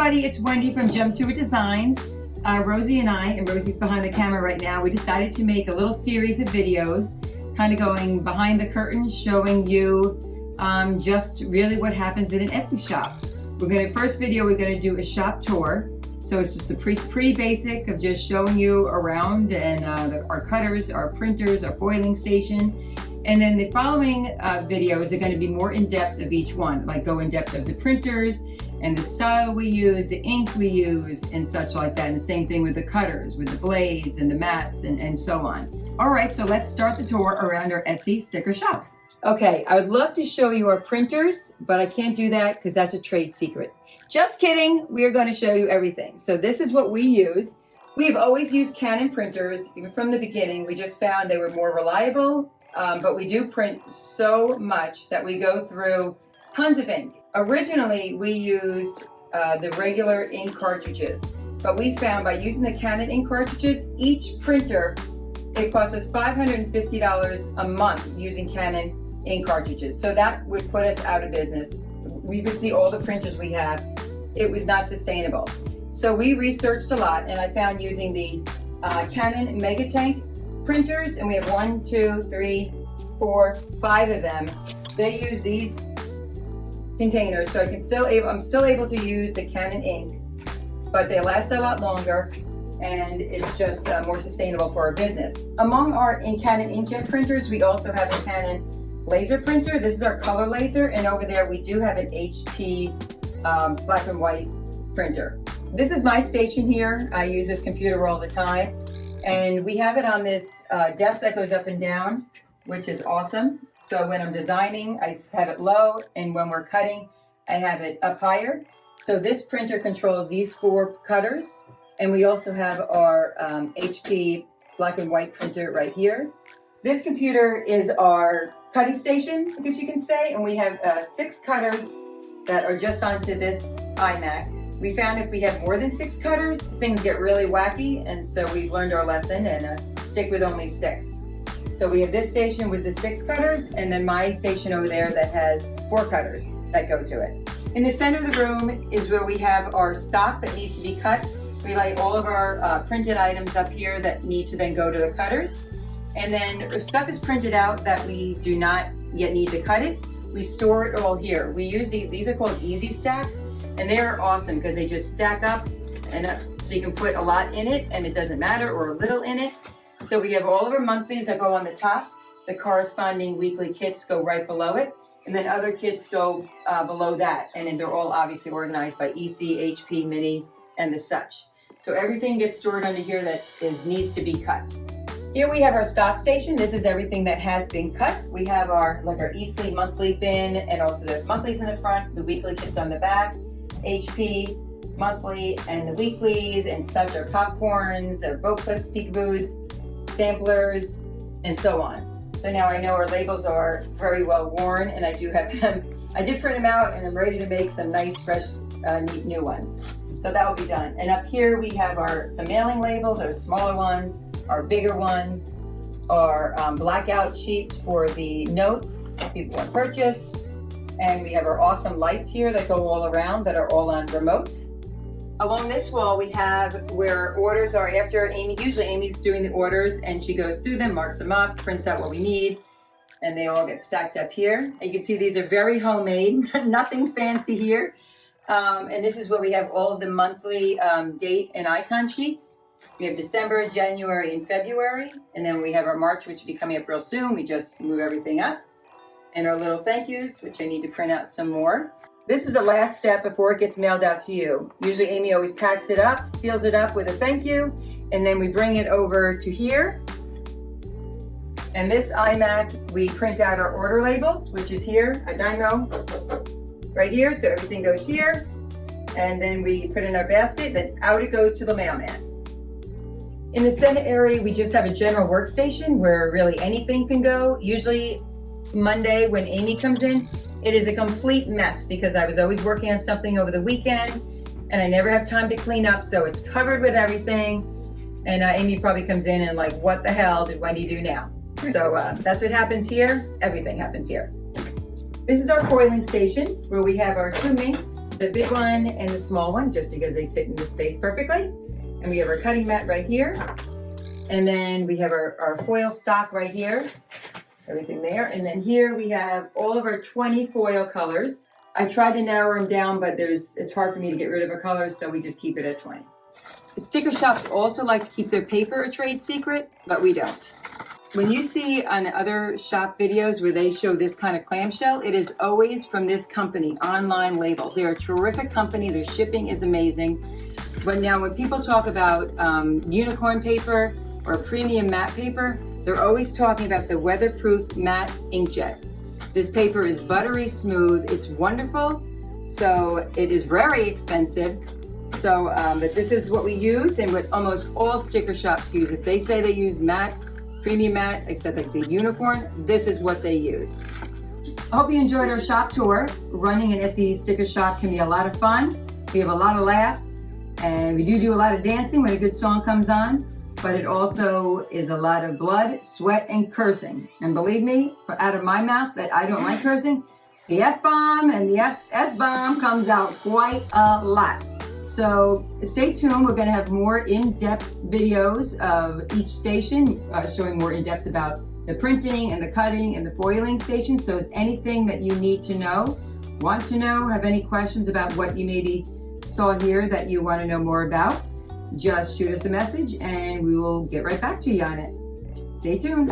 everybody, it's Wendy from Jump To It Designs. Rosie and I, and Rosie's behind the camera right now, we decided to make a little series of videos kind of going behind the curtain, showing you just really what happens in an Etsy shop. First video, we're going to do a shop tour. So it's just a pretty basic of just showing you around and our cutters, our printers, our foiling station. And then the following videos are going to be more in depth of each one, like go in depth of the printers and the style we use, the ink we use, and such like that. And the same thing with the cutters, with the blades and the mats and so on. All right, so let's start the tour around our Etsy sticker shop. Okay, I would love to show you our printers, but I can't do that because that's a trade secret. Just kidding, we are going to show you everything. So this is what we use. We've always used Canon printers, even from the beginning. We just found they were more reliable, but we do print so much that we go through tons of ink. Originally, we used the regular ink cartridges, but we found by using the Canon ink cartridges, each printer, it costs us $550 a month using Canon ink cartridges. So that would put us out of business. We could see all the printers we have. It was not sustainable. So we researched a lot, and I found using the Canon Megatank printers, and we have 1, 2, 3, 4, 5 of them. They use these containers, so I'm still able to use the Canon ink, but they last a lot longer, and it's just more sustainable for our business. Among our Canon inkjet printers, we also have a Canon laser printer. This is our color laser, and over there we do have an HP black and white printer. This is my station here. I use this computer all the time, and we have it on this desk that goes up and down, which is awesome. So when I'm designing, I have it low, and when we're cutting, I have it up higher. So this printer controls these 4 cutters, and we also have our HP black and white printer right here. This computer is our cutting station, I guess you can say, and we have 6 cutters that are just onto this iMac. We found if we have more than 6 cutters, things get really wacky, and so we've learned our lesson and stick with only 6. So we have this station with the 6 cutters, and then my station over there that has 4 cutters that go to it. In the center of the room is where we have our stock that needs to be cut. We lay all of our printed items up here that need to then go to the cutters. And then if stuff is printed out that we do not yet need to cut it, we store it all here. We use these are called Easy Stack, and they are awesome because they just stack up, and so you can put a lot in it and it doesn't matter, or a little in it. So we have all of our monthlies that go on the top. The corresponding weekly kits go right below it, and then other kits go below that, and then they're all obviously organized by EC, HP, Mini, and the such. So everything gets stored under here that needs to be cut. Here we have our stock station. This is everything that has been cut. We have our EC monthly bin, and also the monthlies in the front, the weekly kits on the back, HP monthly, and the weeklies and such are popcorns, bow clips, peekaboos, samplers, and so on. So now I know our labels are very well worn, and I do have them. I did print them out, and I'm ready to make some nice, fresh, neat new ones. So that will be done. And up here we have some mailing labels, our smaller ones, our bigger ones, our blackout sheets for the notes people want to purchase. And we have our awesome lights here that go all around that are all on remotes. Along this wall we have where orders are after Amy. Usually Amy's doing the orders, and she goes through them, marks them up, prints out what we need, and they all get stacked up here. And you can see these are very homemade, nothing fancy here. And this is where we have all of the monthly date and icon sheets. We have December, January, and February, and then we have our March, which will be coming up real soon. We just move everything up. And our little thank yous, which I need to print out some more. This is the last step before it gets mailed out to you. Usually Amy always packs it up, seals it up with a thank you, and then we bring it over to here. And this iMac, we print out our order labels, which is here, a dyno right here, so everything goes here. And then we put it in our basket, then out it goes to the mailman. In the center area, we just have a general workstation where really anything can go. Usually Monday when Amy comes in, it is a complete mess because I was always working on something over the weekend and I never have time to clean up, so it's covered with everything. And Amy probably comes in and like, what the hell did Wendy do now? So that's what happens here. Everything happens here. This is our foiling station where we have our 2 minks the big one and the small one, just because they fit in the space perfectly. And we have our cutting mat right here. And then we have our foil stock right here. Everything there. And then here we have all of our 20 foil colors. I tried to narrow them down, but it's hard for me to get rid of a color, so we just keep it at 20. Sticker shops also like to keep their paper a trade secret, but we don't. When you see on other shop videos where they show this kind of clamshell, it is always from this company, Online Labels. They're a terrific company. Their shipping is amazing. But now when people talk about unicorn paper or premium matte paper, they're always talking about the Weatherproof Matte Inkjet. This paper is buttery smooth. It's wonderful. So it is very expensive. So, but this is what we use and what almost all sticker shops use. If they say they use matte, premium matte, except like the unicorn, this is what they use. I hope you enjoyed our shop tour. Running an Etsy sticker shop can be a lot of fun. We have a lot of laughs, and we do a lot of dancing when a good song comes on, but it also is a lot of blood, sweat, and cursing. And believe me, out of my mouth that I don't like cursing, the F-bomb and the S-bomb comes out quite a lot. So stay tuned. We're going to have more in-depth videos of each station, showing more in-depth about the printing and the cutting and the foiling station. So is anything that you need to know, want to know, have any questions about what you maybe saw here that you want to know more about, just shoot us a message and we will get right back to you on it. Stay tuned.